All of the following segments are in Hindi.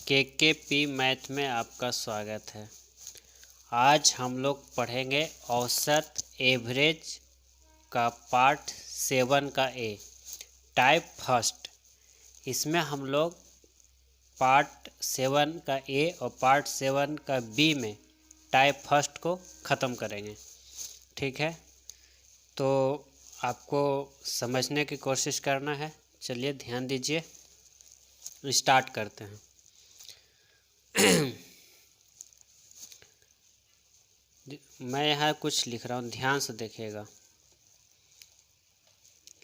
केकेपी मैथ में आपका स्वागत है। आज हम लोग पढ़ेंगे औसत एवरेज का पार्ट 7 का ए टाइप फर्स्ट। इसमें हम लोग पार्ट 7 का ए और पार्ट 7 का बी में टाइप फर्स्ट को ख़त्म करेंगे। ठीक है, तो आपको समझने की कोशिश करना है। चलिए ध्यान दीजिए, स्टार्ट करते हैं। मैं यहाँ कुछ लिख रहा हूँ, ध्यान से देखिएगा।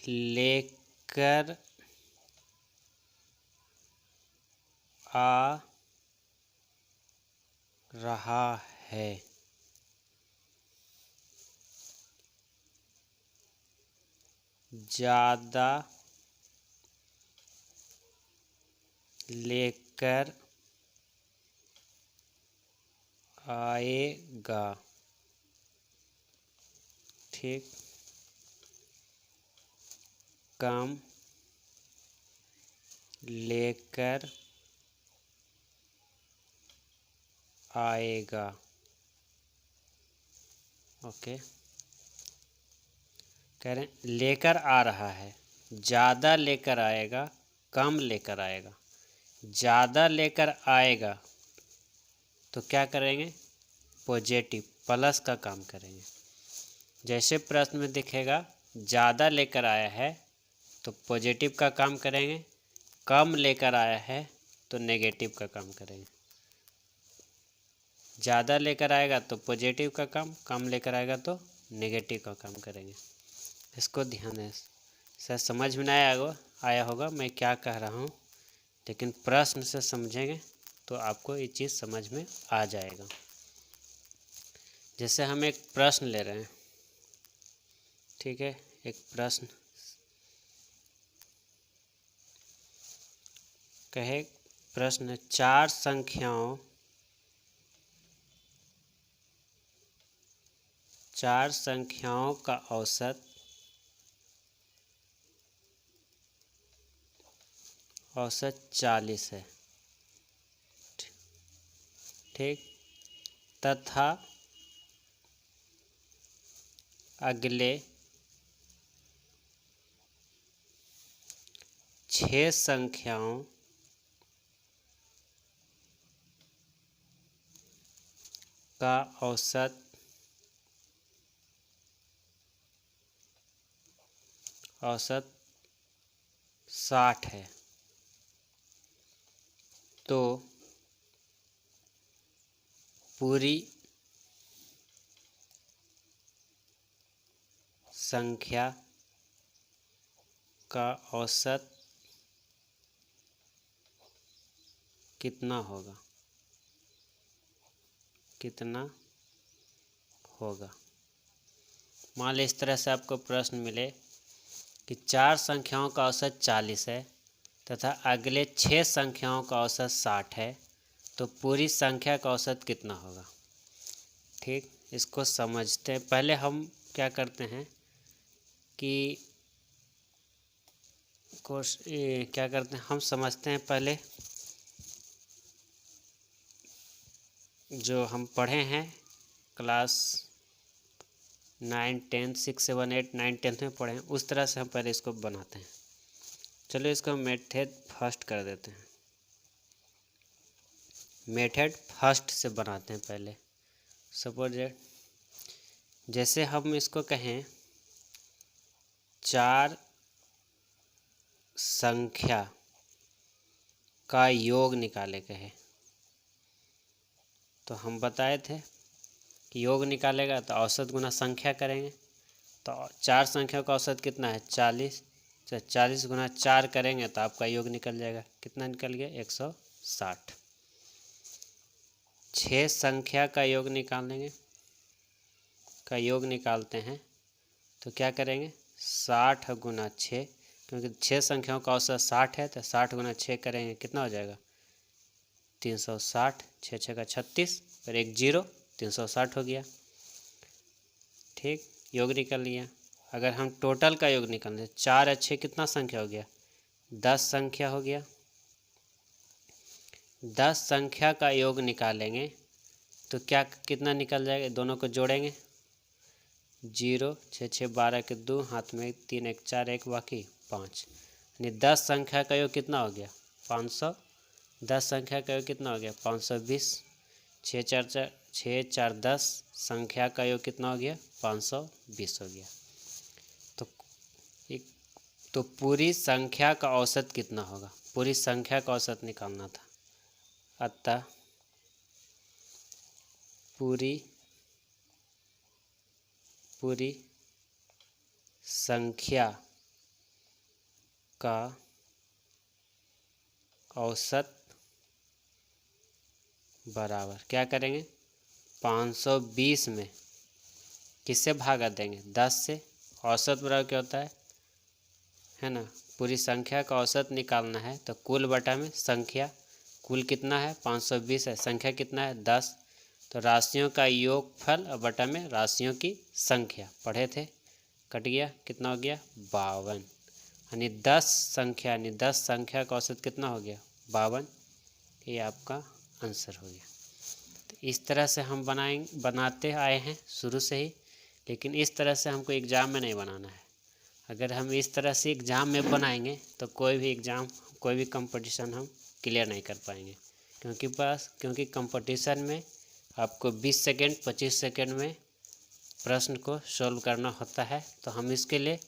लेकर आ रहा है, ज़्यादा लेकर आएगा। ठीक, कम लेकर आएगा। ओके, कह रहे हैं लेकर आ रहा है, ज़्यादा लेकर आएगा, कम लेकर आएगा। ज़्यादा लेकर आएगा तो क्या करेंगे? पॉजिटिव प्लस का काम करेंगे। जैसे प्रश्न में दिखेगा ज़्यादा लेकर आया है तो पॉजिटिव का काम करेंगे, कम लेकर आया है तो नेगेटिव का काम करेंगे। ज़्यादा लेकर आएगा तो पॉजिटिव का काम, कम लेकर आएगा तो नेगेटिव का काम करेंगे। इसको ध्यान से समझ में नहीं आया होगा मैं क्या कह रहा हूँ, लेकिन प्रश्न से समझेंगे तो आपको ये चीज़ समझ में आ जाएगा। जैसे हम एक प्रश्न ले रहे हैं, ठीक है, एक प्रश्न कहे, प्रश्न चार संख्याओं का औसत 40 है। ठीक, तथा अगले 6 संख्याओं का औसत 60 है। तो पूरी संख्या का औसत कितना होगा? मान लीजिए इस तरह से आपको प्रश्न मिले कि 4 संख्याओं का औसत 40 है तथा अगले 6 संख्याओं का औसत 60 है, तो पूरी संख्या का औसत कितना होगा? ठीक, इसको समझते हैं। पहले हम क्या करते हैं कि हम समझते हैं पहले जो हम पढ़े हैं क्लास 9, 10, 6, 7, 8, 9, 10 में पढ़े हैं, उस तरह से हम पहले इसको बनाते हैं। चलो इसको मेथड फर्स्ट कर देते हैं। मेथड फर्स्ट से बनाते हैं पहले। सपोज जैसे हम इसको कहें 4 संख्या का योग निकाले कहे, तो हम बताए थे कि योग निकालेगा तो औसत गुना संख्या करेंगे। तो 4 संख्या का औसत कितना है? 40। तो 40 गुना 4 करेंगे तो आपका योग निकल जाएगा। कितना निकल गया? 160। 6 संख्या का योग निकालते हैं तो क्या करेंगे? 60 गुना 6, क्योंकि 6 संख्याओं का औसत 60 है तो 60 गुना 6 करेंगे, कितना हो जाएगा? 360। 6 6 का 36 और 1 0, 360 हो गया। ठीक, योग निकल लिया। अगर हम टोटल का योग निकालें 4 और 6 कितना संख्या हो गया? 10 संख्या हो गया। 10 संख्या का योग निकालेंगे तो क्या कितना निकल जाएगा, दोनों को जोड़ेंगे 0 6 6 12 के 2 हाथ में 3 1 4 1 बाकी 5, यानी 10 संख्या का योग कितना हो गया 500। 10 संख्या का योग कितना हो गया 520। 6 4 10 संख्या का योग कितना हो गया 520 हो गया। तो पूरी संख्या का औसत कितना होगा, पूरी संख्या का औसत निकालना था। अतः पूरी संख्या का औसत बराबर क्या करेंगे 520 में किससे भागा देंगे 10 से। औसत बराबर क्या होता है ना, पूरी संख्या का औसत निकालना है तो कुल बटा में संख्या, कुल कितना है 520 है, संख्या कितना है 10, तो राशियों का योगफल और बटा में राशियों की संख्या पढ़े थे, कट गया कितना हो गया 52, यानी 10 संख्या का औसत कितना हो गया 52। ये आपका आंसर हो गया। तो इस तरह से हम बनाते आए हैं शुरू से ही, लेकिन इस तरह से हमको एग्ज़ाम में नहीं बनाना है। अगर हम इस तरह से एग्ज़ाम में बनाएंगे तो कोई भी एग्ज़ाम, कोई भी कंपटीशन हम क्लियर नहीं कर पाएंगे, क्योंकि कंपटीशन में आपको 20 सेकेंड 25 सेकेंड में प्रश्न को सॉल्व करना होता है। तो हम इसके लिए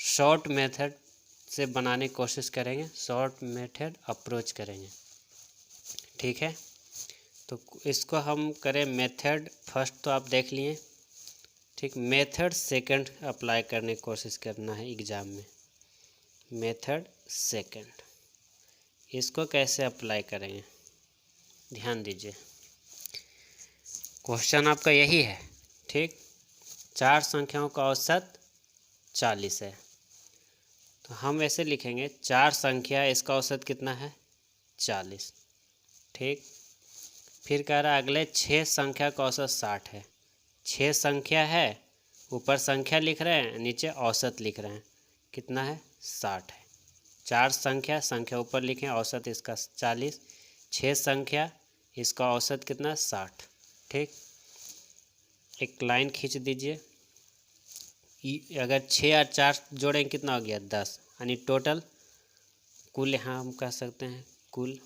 शॉर्ट मेथड से बनाने की कोशिश करेंगे, शॉर्ट मेथड अप्रोच करेंगे, ठीक है। तो इसको हम करें मेथड फर्स्ट, तो आप देख लिए ठीक, मेथड सेकंड अप्लाई करने की कोशिश करना है एग्ज़ाम में। मेथड सेकंड इसको कैसे अप्लाई करेंगे, ध्यान दीजिए। क्वेश्चन आपका यही है, ठीक। 4 संख्याओं का औसत 40 है, तो हम ऐसे लिखेंगे 4 संख्या, इसका औसत कितना है 40, ठीक। फिर कह रहा है अगले 6 संख्या का औसत 60 है। 6 संख्या है, ऊपर संख्या लिख रहे हैं, नीचे औसत लिख रहे हैं, कितना है 60 है। 4 संख्या ऊपर लिखें, औसत इसका 40, 6 संख्या इसका औसत कितना 60, ठीक। एक लाइन खींच दीजिए, अगर 6 और 4 जोड़ें कितना हो गया 10, यानी टोटल कुल, यहाँ हम कह सकते हैं कुल,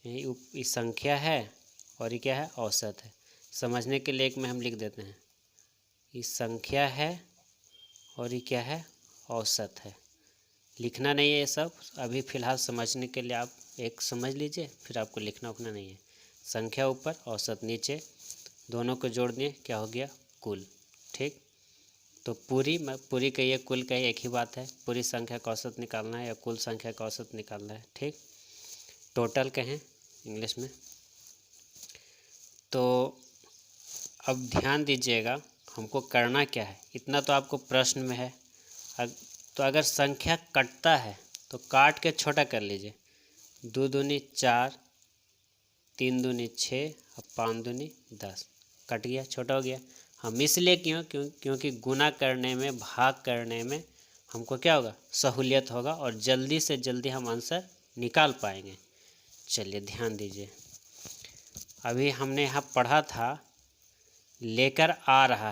यही संख्या है और ये क्या है औसत है। समझने के लिए एक में हम लिख देते हैं, ये संख्या है और ये क्या है औसत है। लिखना नहीं है ये सब, अभी फ़िलहाल समझने के लिए आप एक समझ लीजिए, फिर आपको लिखना उखना नहीं है। संख्या ऊपर औसत नीचे, दोनों को जोड़ दिए क्या हो गया कुल, ठीक। तो पूरी कहिए कुल कहिए एक ही बात है, पूरी संख्या का औसत निकालना है या कुल संख्या का औसत निकालना है, ठीक। टोटल कहें इंग्लिश में। तो अब ध्यान दीजिएगा हमको करना क्या है, इतना तो आपको प्रश्न में है। तो अगर संख्या कटता है तो काट के छोटा कर लीजिए, 2 दूनी 4, 3 दूनी 6 और 5 दूनी 10, कट गया, छोटा हो गया। हम इसलिए क्योंकि गुना करने में, भाग करने में हमको क्या होगा सहूलियत होगा और जल्दी से जल्दी हम आंसर निकाल पाएंगे। चलिए ध्यान दीजिए, अभी हमने यहाँ पढ़ा था लेकर आ रहा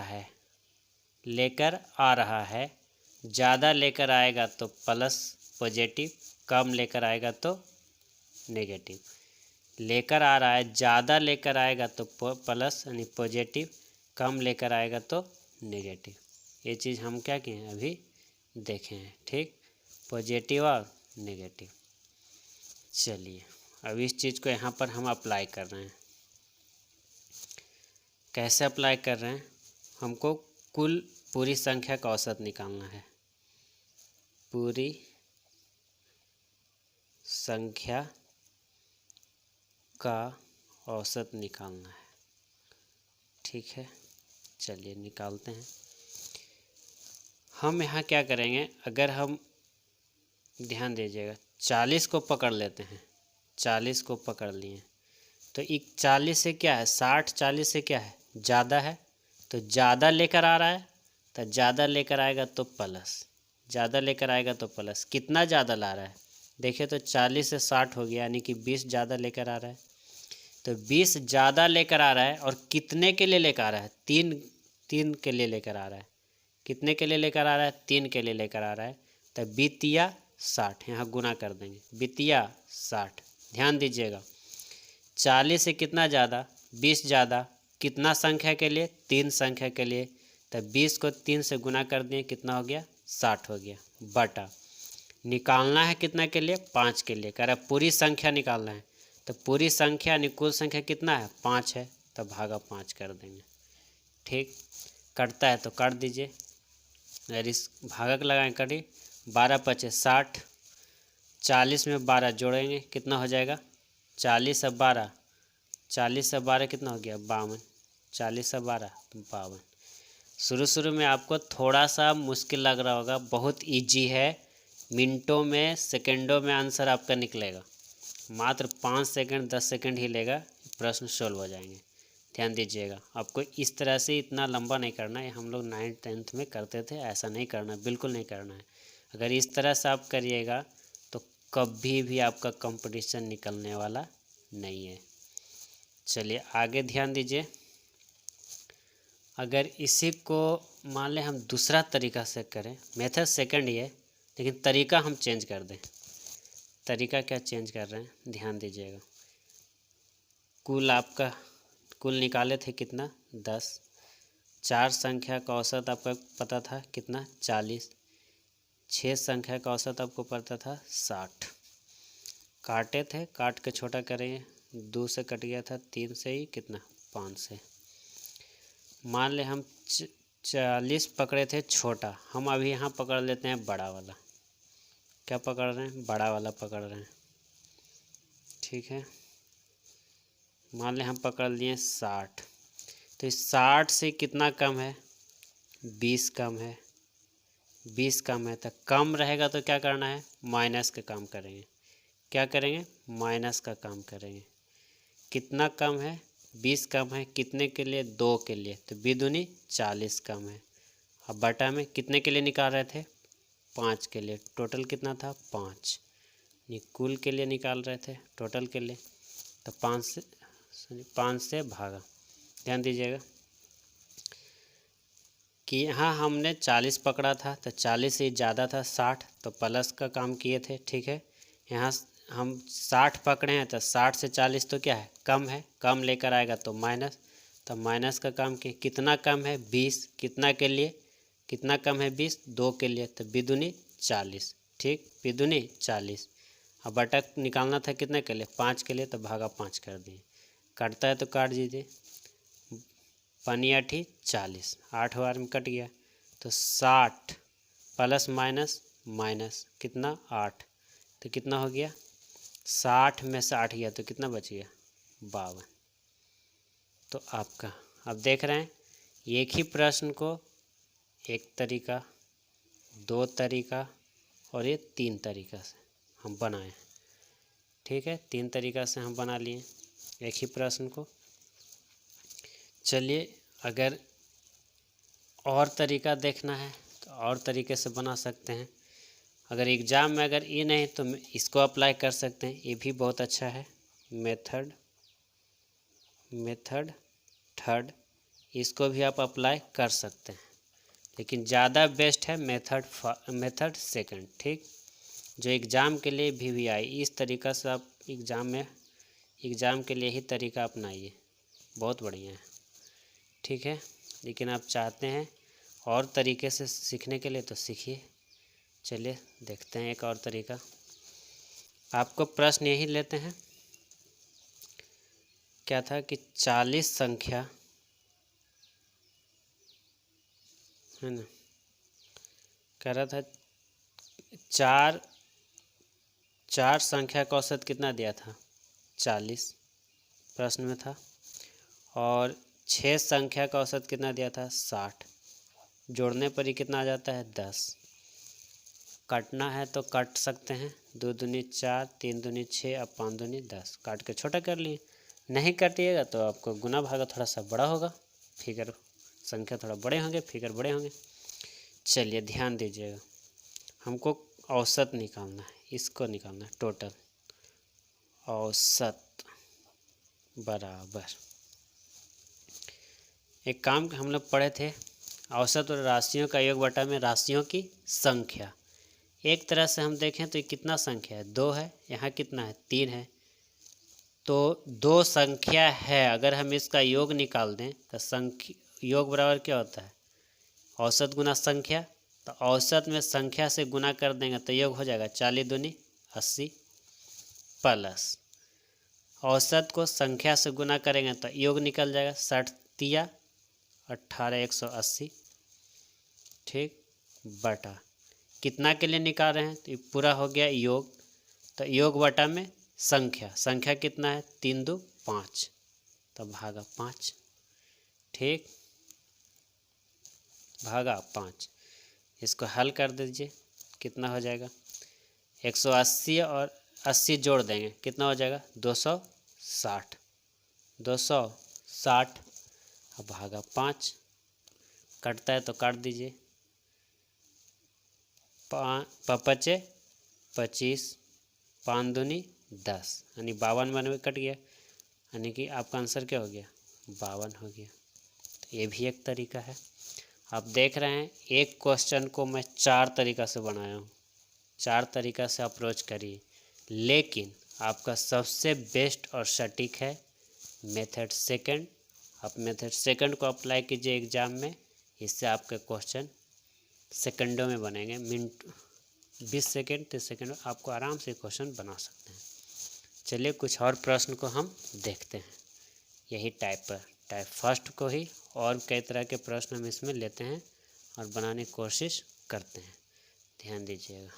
है, ज़्यादा लेकर आएगा तो प्लस पॉजिटिव, कम लेकर आएगा तो नेगेटिव। लेकर आ रहा है, ज़्यादा लेकर आएगा तो प्लस यानी पॉजिटिव, कम लेकर आएगा तो नेगेटिव। ये चीज़ हम क्या किए हैं अभी देखे हैं, ठीक, पॉजिटिव और नेगेटिव। चलिए अब इस चीज़ को यहाँ पर हम अप्लाई कर रहे हैं। कैसे अप्लाई कर रहे हैं, हमको पूरी संख्या का औसत निकालना है, पूरी संख्या का औसत निकालना है, ठीक है। चलिए निकालते हैं। हम यहाँ क्या करेंगे, अगर हम ध्यान दीजिएगा 40 को पकड़ लेते हैं, 40 को पकड़ लिए तो 40 से क्या है 60, 40 से क्या है ज़्यादा है, तो ज़्यादा लेकर आ रहा है, तो ज़्यादा लेकर आएगा तो प्लस, ज़्यादा लेकर आएगा तो प्लस। कितना ज़्यादा ला रहा है देखिए तो 40 से 60 हो गया, यानी कि 20 ज़्यादा लेकर आ रहा है। तो 20 ज़्यादा लेकर आ रहा है और कितने के लिए लेकर आ रहा है? तीन के लिए लेकर आ रहा है। कितने के लिए लेकर आ रहा है? 3 के लिए लेकर आ रहा है। तो 20 60, यहाँ गुना कर देंगे। 20 60, ध्यान दीजिएगा 40 से कितना ज़्यादा? 20 ज़्यादा, कितना संख्या के लिए? 3 संख्या के लिए। तो 20 को 3 से गुना कर दिए, कितना हो गया? 60 हो गया। बटा निकालना है कितना के लिए? 5 के लिए। कह रहा है पूरी संख्या निकालना है, तो पूरी संख्या यानी कुल संख्या कितना है? 5 है, तो भागा 5 कर देंगे। ठीक, कटता है तो काट दीजिए। अगर इस भागक लगाएं करिए, 12 पचे 60, 40 में 12 जोड़ेंगे कितना हो जाएगा? 40 और 12, 40 और 12 कितना हो गया? 52। 40 और 12 52। शुरू में आपको थोड़ा सा मुश्किल लग रहा होगा, बहुत इजी है, मिनटों में सेकंडों में आंसर आपका निकलेगा। मात्र 5 सेकंड 10 सेकंड ही लेगा, प्रश्न सॉल्व हो जाएंगे। ध्यान दीजिएगा, आपको इस तरह से इतना लंबा नहीं करना है। हम लोग 9th 10th में करते थे, ऐसा नहीं करना है, बिल्कुल नहीं करना है। अगर इस तरह से आप करिएगा तो कभी भी आपका कंपटीशन निकलने वाला नहीं है। चलिए आगे ध्यान दीजिए। अगर इसी को मान लें हम दूसरा तरीका से करें, मेथड सेकंड ही है लेकिन तरीका हम चेंज कर दें। तरीका क्या चेंज कर रहे हैं, ध्यान दीजिएगा। कुल निकाले थे कितना? 10। 4 संख्या का औसत आपका पता था कितना? 40। 6 संख्या का औसत आपको पता था 60। काटे थे, काट के छोटा करेंगे, 2 से कट गया था, 3 से ही कितना? 5 से। मान ले हम 40 पकड़े थे छोटा, हम अभी यहाँ पकड़ लेते हैं बड़ा वाला। क्या पकड़ रहे हैं? बड़ा वाला पकड़ रहे हैं। ठीक है, मान लें हम पकड़ लिए 60, तो इस 60 से कितना कम है? 20 कम है। 20 कम है, तो कम रहेगा तो क्या करना है? माइनस का काम करेंगे। क्या करेंगे? माइनस का काम करेंगे। कितना कम है? 20 कम है, कितने के लिए? 2 के लिए, तो 2 दूनी 40 कम है। अब बटा में कितने के लिए निकाल रहे थे? 5 के लिए। टोटल कितना था? 5। कुल के लिए निकाल रहे थे, टोटल के लिए, तो 5 से भागा। ध्यान दीजिएगा कि यहाँ हमने 40 पकड़ा था, तो 40 से ज़्यादा था 60, तो प्लस का काम किए थे। ठीक है, यहाँ हम 60 पकड़े हैं, तो 60 से 40 तो क्या है? कम है, कम लेकर आएगा तो माइनस, तो माइनस का काम किए। कितना कम है? 20। कितना के लिए? कितना कम है? 20, 2 के लिए, तो 2 दूनी 40। ठीक, 2 दूनी 40। अब बटा निकालना था कितने के लिए? 5 के लिए, तो भागा 5 कर दिए। कटता है तो काट दीजिए। पानी 8 40, 8 बार में कट गया, तो 60 प्लस माइनस माइनस कितना? 8, तो कितना हो गया? 60 में से 8 गया तो कितना बच गया? 52। तो आपका अब देख रहे हैं, एक ही प्रश्न को एक तरीका, 2 तरीका और ये 3 तरीका से हम बनाए। ठीक है, 3 तरीका से हम बना लिए एक ही प्रश्न को। चलिए अगर और तरीका देखना है तो और तरीके से बना सकते हैं। अगर एग्ज़ाम में अगर ये नहीं तो इसको अप्लाई कर सकते हैं, ये भी बहुत अच्छा है। मेथड थर्ड, इसको भी आप अप्लाई कर सकते हैं, लेकिन ज़्यादा बेस्ट है मेथड सेकंड। ठीक, जो एग्ज़ाम के लिए भी आई, इस तरीका से आप एग्ज़ाम के लिए ही तरीका अपनाइए, बहुत बढ़िया है। ठीक है, लेकिन आप चाहते हैं और तरीके से सीखने के लिए तो सीखिए। चलिए देखते हैं एक और तरीका। आपको प्रश्न यही लेते हैं, क्या था कि 40 संख्या है ना, कह रहा था चार संख्या का औसत कितना दिया था? 40 प्रश्न में था, और 6 संख्या का औसत कितना दिया था? 60। जोड़ने पर ही कितना आ जाता है? 10। काटना है तो काट सकते हैं, 2 दूनी 4, 3 दूनी 6, अब 5 दूनी 10, काट के छोटा कर लिए। नहीं काटिएगा तो आपको गुना भागा थोड़ा सा बड़ा होगा, फिगर संख्या थोड़ा बड़े होंगे, फिगर बड़े होंगे। चलिए ध्यान दीजिएगा, हमको औसत निकालना है, इसको निकालना है टोटल औसत बराबर, एक काम हम लोग पढ़े थे, औसत और राशियों का योग बटा में राशियों की संख्या। एक तरह से हम देखें तो ये कितना संख्या है, 2 है, यहाँ कितना है 3 है, तो 2 संख्या है। अगर हम इसका योग निकाल दें तो संख्या योग बराबर क्या होता है, औसत गुना संख्या। तो औसत में संख्या से गुना कर देंगे तो योग हो जाएगा 40 दूनी 80 प्लस औसत को संख्या से गुना करेंगे तो योग निकल जाएगा 60 तिया 18 180, ठीक, बटा कितना के लिए निकाल रहे हैं तो ये पूरा हो गया योग। तो योग बटा में संख्या, संख्या कितना है 3 2 5, तो भागा 5, ठीक, भागा 5। इसको हल कर दीजिए, कितना हो जाएगा 180 और 80 जोड़ देंगे कितना हो जाएगा 260, 260 अब भागा 5, कटता है तो काट दीजिए, 5 25 5 दूनी 10 यानी 52 92 कट गया, यानी कि आपका आंसर क्या हो गया 52 हो गया। तो ये भी एक तरीका है। आप देख रहे हैं एक क्वेश्चन को मैं 4 तरीका से बनाया हूँ, 4 तरीका से अप्रोच करिए, लेकिन आपका सबसे बेस्ट और सटीक है मेथड सेकंड। आप मेथड सेकंड को अप्लाई कीजिए एग्ज़ाम में, इससे आपके क्वेश्चन सेकंडों में बनेंगे, मिनट 20 सेकंड 30 सेकंड में आपको आराम से क्वेश्चन बना सकते हैं। चलिए कुछ और प्रश्न को हम देखते हैं, यही टाइप फर्स्ट को ही और कई तरह के प्रश्न हम इसमें लेते हैं और बनाने की कोशिश करते हैं, ध्यान दीजिएगा।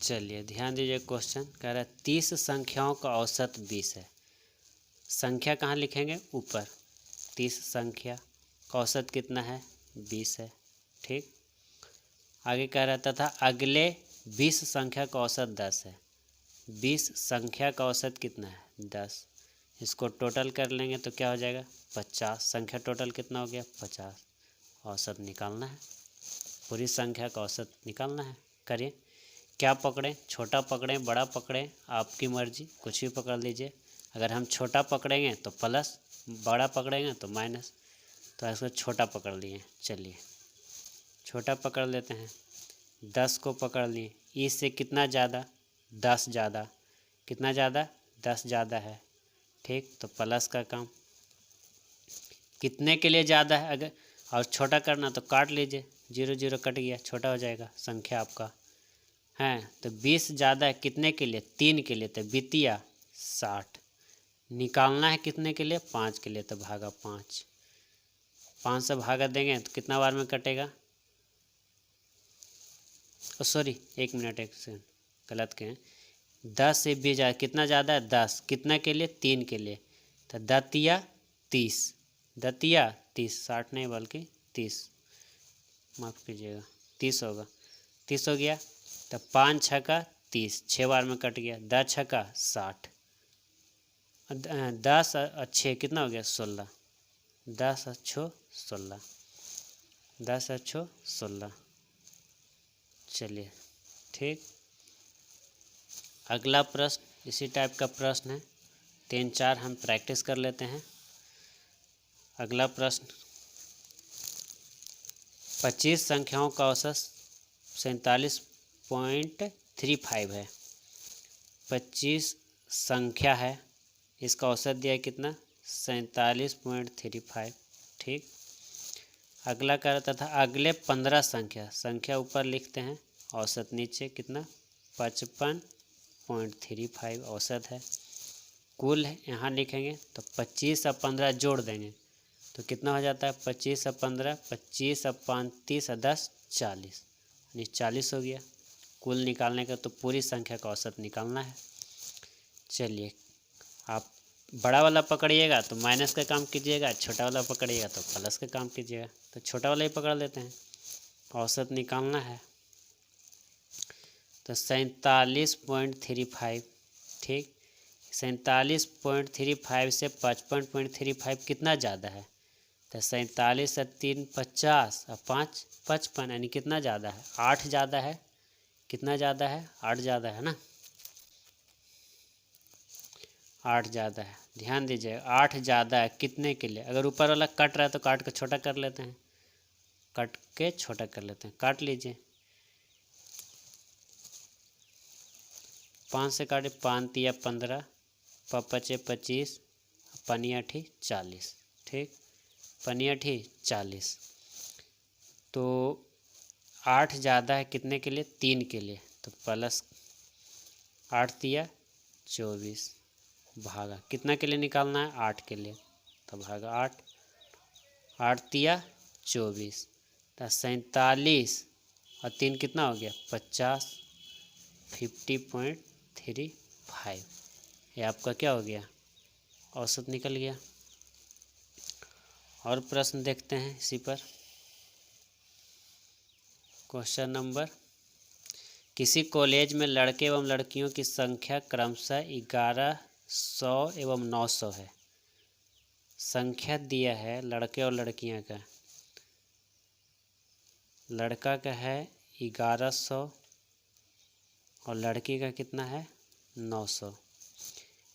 चलिए ध्यान दीजिए, क्वेश्चन कह रहा है 30 संख्याओं का औसत 20 है। संख्या कहाँ लिखेंगे ऊपर, 30 संख्या का औसत कितना है 20 है, ठीक। आगे कह रहा है तथा अगले 20 संख्या का औसत 10 है। 20 संख्या का औसत कितना है 10, इसको टोटल कर लेंगे तो क्या हो जाएगा 50, संख्या टोटल कितना हो गया 50, औसत निकालना है, पूरी संख्या का औसत निकालना है। करिए, क्या पकड़ें, छोटा पकड़ें बड़ा पकड़ें, आपकी मर्जी, कुछ भी पकड़ लीजिए। अगर हम छोटा पकड़ेंगे तो प्लस, बड़ा पकड़ेंगे तो माइनस, तो इसको छोटा पकड़ लिए। चलिए छोटा पकड़ लेते हैं, 10 को पकड़ लिए, इससे कितना ज़्यादा 10 ज़्यादा, कितना ज़्यादा 10 ज़्यादा है, ठीक, तो प्लस का काम, कितने के लिए ज़्यादा है अगर और छोटा करना तो काट लीजिए, 0 0 कट गया, छोटा हो जाएगा संख्या आपका हैं। तो 20 ज़्यादा है कितने के लिए 3 के लिए, तो बितिया 60, निकालना है कितने के लिए 5 के लिए, तो भागा 5, 5 से भागा देंगे तो कितना बार में कटेगा, सॉरी 1 मिनट 1 सेकंड गलत कहें, 10 से 20 ज़्यादा, कितना ज़्यादा है 10, कितना के लिए 3 के लिए, तो दतिया 30, दतिया 30, 60 नहीं बल्कि 30, माफ़ कीजिएगा 30 होगा, 30 हो गया। तो 5 छक्का 30, 6 बार में कट गया, 10 छक्का 60, 10 और 6 कितना हो गया 16, 10 और 6 16, 10 और 6 16। चलिए ठीक, अगला प्रश्न इसी टाइप का प्रश्न है, 3 4 हम प्रैक्टिस कर लेते हैं। अगला प्रश्न, 25 संख्याओं का औसत 47.35 है। 25 संख्या है, इसका औसत दिया है कितना 47.35, ठीक। अगला कर तथा अगले 15 संख्या ऊपर लिखते हैं, औसत नीचे कितना 55.35 औसत है। कुल यहाँ लिखेंगे तो 25 और 15 जोड़ देंगे तो कितना हो जाता है 25 और 15, 25 और 5 30 और 10 40, यानी 40 हो गया। कुल निकालने का तो पूरी संख्या का औसत निकालना है। चलिए, आप बड़ा वाला पकड़िएगा तो माइनस का काम कीजिएगा, छोटा वाला पकड़िएगा तो प्लस का काम कीजिएगा। तो छोटा वाला ही पकड़ लेते हैं, औसत निकालना है। तो 47.35, ठीक। 47.35 से 55.35 कितना ज़्यादा है? तो 47 और 3 50 और 5 55, यानी कितना ज़्यादा है? 8 ज़्यादा है। कितना ज़्यादा है? 8 ज़्यादा है ना, 8 ज़्यादा है। ध्यान दीजिए, 8 ज़्यादा है कितने के लिए? अगर ऊपर वाला कट रहा है तो काट के छोटा कर लेते हैं, कट के छोटा कर लेते हैं। काट लीजिए, 5 से काटे, 5 तिया 15, 5 25, पनी 8 40, ठीक। पनी 8 40। तो 8 ज़्यादा है कितने के लिए? 3 के लिए। तो प्लस 8 तिया 24, भागा कितना के लिए निकालना है? 8 के लिए। तो भागा 8, 8 तिया 24। तो 47 और 3 कितना हो गया? 50, 50.35। ये आपका क्या हो गया? औसत निकल गया। और प्रश्न देखते हैं इसी पर। क्वेश्चन नंबर, किसी कॉलेज में लड़के एवं लड़कियों की संख्या क्रमशः 1100 एवं 900 है। संख्या दिया है लड़के और लड़कियां का। लड़का का है 1100 और लड़की का कितना है? 900।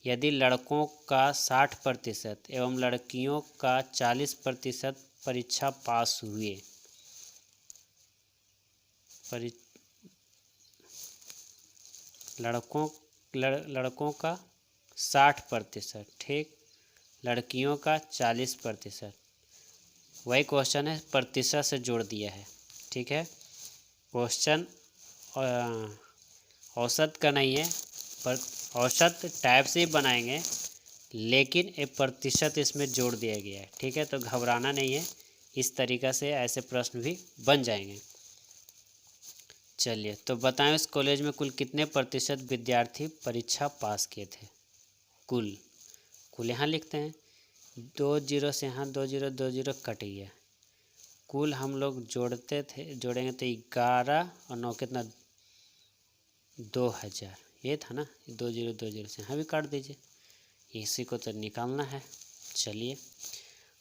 यदि लड़कों का 60% एवं लड़कियों का 40% परीक्षा पास हुए, लड़कों का 60%, ठीक, लड़कियों का 40%। वही क्वेश्चन है, प्रतिशत से जोड़ दिया है, ठीक है। क्वेश्चन औसत का नहीं है, पर औसत टाइप से ही बनाएंगे, लेकिन एक प्रतिशत इसमें जोड़ दिया गया है, ठीक है। तो घबराना नहीं है, इस तरीक़ा से ऐसे प्रश्न भी बन जाएंगे। चलिए, तो बताएं उस कॉलेज में कुल कितने प्रतिशत विद्यार्थी परीक्षा पास किए थे? कुल यहाँ लिखते हैं, 2 जीरो से यहाँ 2 जीरो कट गया। कुल हम लोग जोड़ेंगे तो 11 और 9 कितना? 2000। ये था ना, 2 जीरो से यहाँ भी काट दीजिए, इसी को तो निकालना है। चलिए,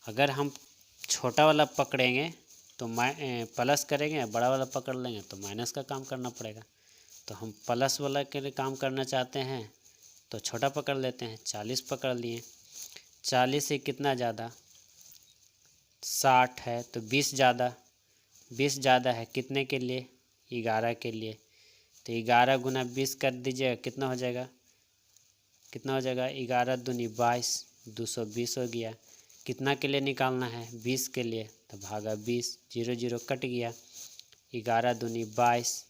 अगर हम छोटा वाला पकड़ेंगे तो प्लस करेंगे, बड़ा वाला पकड़ लेंगे तो माइनस का काम करना पड़ेगा। तो हम प्लस वाला के लिए काम करना चाहते हैं तो छोटा पकड़ लेते हैं, 40 पकड़ लिए। 40 से कितना ज़्यादा? 60 है, तो 20 ज़्यादा। 20 ज़्यादा है कितने के लिए? 11 के लिए। तो 11 गुना 20 कर दीजिएगा, कितना हो जाएगा? 11 दूनी 22, 220 हो गया। कितना के लिए निकालना है? 20 के लिए। तो भागा 20, 0 0 कट गया। 11 दूनी 22,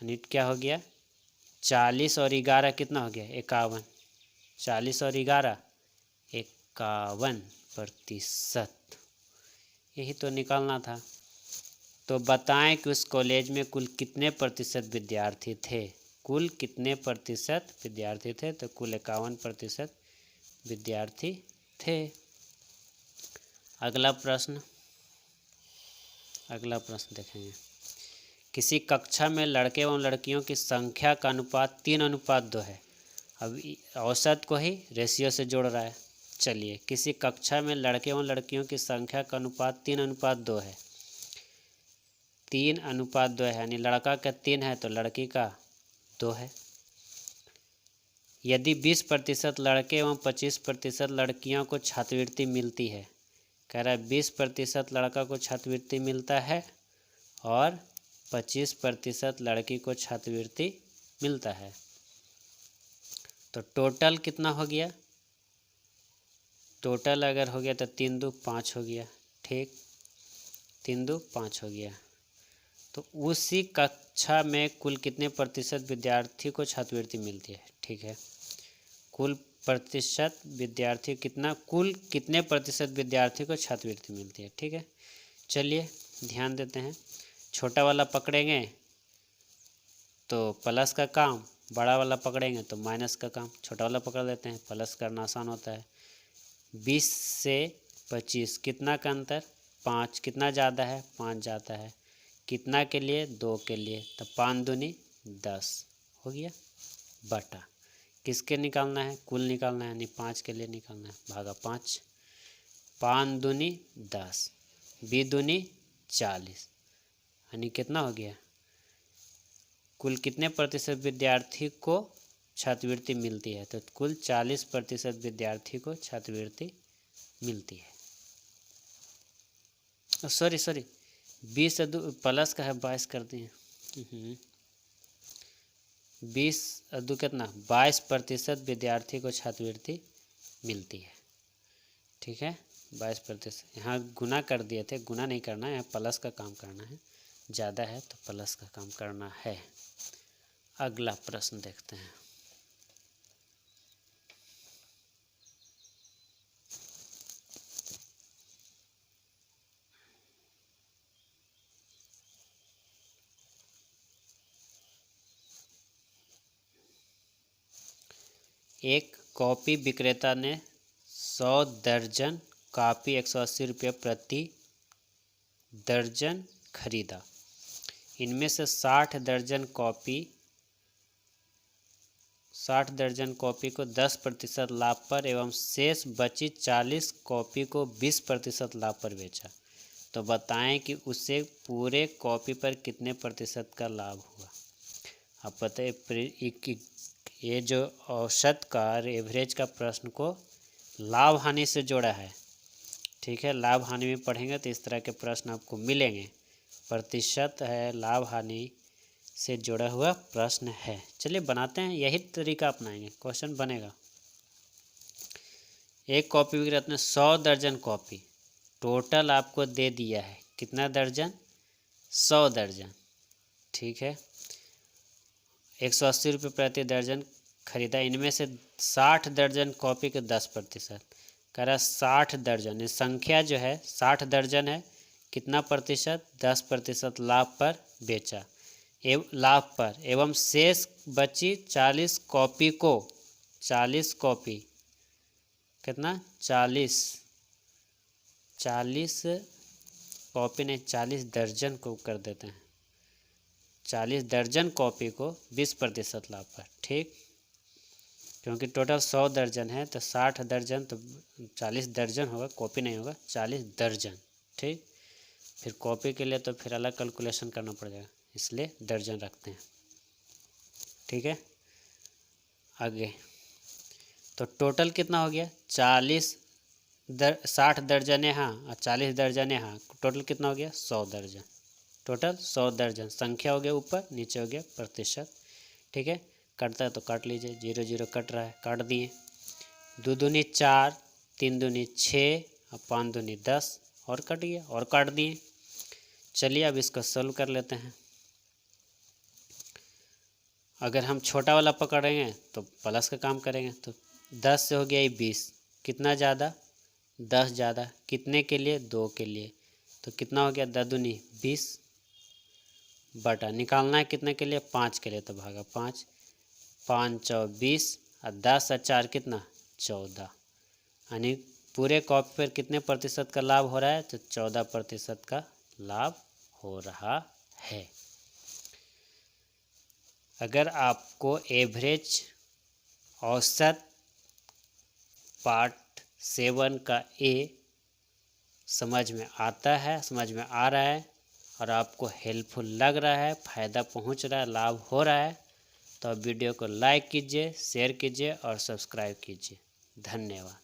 यानी क्या हो गया? 40 और 11 कितना हो गया? 51। 40 और 11 51%। यही तो निकालना था। तो बताएं कि उस कॉलेज में कुल कितने प्रतिशत विद्यार्थी थे? कुल कितने प्रतिशत विद्यार्थी थे? तो कुल 51% विद्यार्थी थे। अगला प्रश्न देखेंगे। किसी कक्षा में लड़के एवं लड़कियों की संख्या का अनुपात 3:2 है। अब औसत को ही रेशियो से जोड़ रहा है। चलिए, किसी कक्षा में लड़के एवं लड़कियों की संख्या का अनुपात 3:2 है। 3:2 है, यानी लड़का का 3 है तो लड़की का 2 है। यदि 20% लड़के एवं 25% लड़कियों को छात्रवृत्ति मिलती है, कह रहा है 20% लड़का को छात्रवृत्ति मिलता है और 25% लड़की को छात्रवृत्ति मिलता है, तो टोटल कितना हो गया? टोटल अगर हो गया तो 3 2 5 हो गया, ठीक, 3 2 5 हो गया। तो उसी कक्षा में कुल कितने प्रतिशत विद्यार्थी को छात्रवृत्ति मिलती है? ठीक है, कुल प्रतिशत विद्यार्थी कितना, कुल कितने प्रतिशत विद्यार्थी को छात्रवृत्ति मिलती है? ठीक है, चलिए ध्यान देते हैं। छोटा वाला पकड़ेंगे तो प्लस का काम, बड़ा वाला पकड़ेंगे तो माइनस का काम। छोटा वाला पकड़ लेते हैं, प्लस करना आसान होता है। 20 से 25 कितना का अंतर? 5। कितना ज़्यादा है? 5 ज़्यादा है। कितना के लिए, 2 के लिए, तो 5 दूनी 10 हो गया, बटा किसके निकालना है, कुल निकालना है, यानी 5 के लिए निकालना है, भागा 5, 5 दूनी 10, 20 दूनी 40, यानी कितना हो गया, कुल कितने प्रतिशत विद्यार्थी को छात्रवृत्ति मिलती है, तो कुल 40% विद्यार्थी को छात्रवृत्ति मिलती है। सॉरी 20 प्लस का है, 22 कर दिए, 20 कितना, 22% विद्यार्थी को छात्रवृत्ति मिलती है। ठीक है, 22%, यहाँ गुना कर दिए थे, गुना नहीं करना है, यहाँ प्लस का काम करना है, ज़्यादा है तो प्लस का काम करना है। अगला प्रश्न देखते हैं। एक कॉपी विक्रेता ने 100 दर्जन कॉपी 180 रुपये प्रति दर्जन खरीदा। इनमें से 60 दर्जन कॉपी को 10% लाभ पर एवं शेष बची 40 कॉपी को 20% लाभ पर बेचा। तो बताएं कि उसे पूरे कॉपी पर कितने प्रतिशत का लाभ हुआ। अब पता है ये जो औसत का एवरेज का प्रश्न को लाभ हानि से जोड़ा है। ठीक है, लाभ हानि में पढ़ेंगे तो इस तरह के प्रश्न आपको मिलेंगे। प्रतिशत है, लाभ हानि से जुड़ा हुआ प्रश्न है। चलिए बनाते हैं, यही तरीका अपनाएंगे, क्वेश्चन बनेगा। एक कॉपी विक्रेता ने 100 दर्जन कॉपी टोटल आपको दे दिया है, कितना दर्जन, 100 दर्जन। ठीक है, 180 रुपये प्रति दर्जन खरीदा। इनमें से 60 दर्जन कॉपी के 10%, कह रहा 60 दर्जन, ये संख्या जो है 60 दर्जन है, कितना प्रतिशत, 10% लाभ पर बेचा लाभ पर एवं शेष बची 40 कॉपी को, 40 कॉपी कितना, 40 कॉपी नहीं, 40 दर्जन को कर देते हैं, 40 दर्जन कॉपी को 20% लाभ पर। ठीक, क्योंकि टोटल 100 दर्जन है तो 60 दर्जन तो 40 दर्जन होगा, कॉपी नहीं होगा, 40 दर्जन। ठीक, फिर कॉपी के लिए तो फिर अलग कैलकुलेशन करना पड़ जाएगा, इसलिए दर्जन रखते हैं। ठीक है, आगे तो टोटल कितना हो गया, 60 दर्जन यहाँ और 40 दर्जन यहाँ, टोटल कितना हो गया, 100 दर्जन। टोटल 100 दर्जन, संख्या हो गया ऊपर, नीचे हो गया प्रतिशत। ठीक है, कटता है तो काट लीजिए, 0 0 कट रहा है, काट दिए। 2 दूनी 4, 3 दूनी 6 और 5 दूनी 10, और कट गया और काट दिए। चलिए अब इसको सोल्व कर लेते हैं। अगर हम छोटा वाला पकड़ेंगे तो प्लस का काम करेंगे, तो 10 से हो गया ये 20, कितना ज़्यादा, 10 ज़्यादा, कितने के लिए, 2 के लिए, तो कितना हो गया, 10 दूनी 20, बटा निकालना है कितने के लिए, 5 के लिए, तो भागा 5, 5 चौ 20 और 10 और 4 कितना, 14, यानी पूरे कॉपी पर कितने प्रतिशत का लाभ हो रहा है, तो 14% का लाभ हो रहा है। अगर आपको एवरेज औसत पार्ट 7 का ए समझ में आता है, समझ में आ रहा है और आपको हेल्पफुल लग रहा है, फ़ायदा पहुंच रहा है, लाभ हो रहा है, तो आप वीडियो को लाइक कीजिए, शेयर कीजिए और सब्सक्राइब कीजिए। धन्यवाद।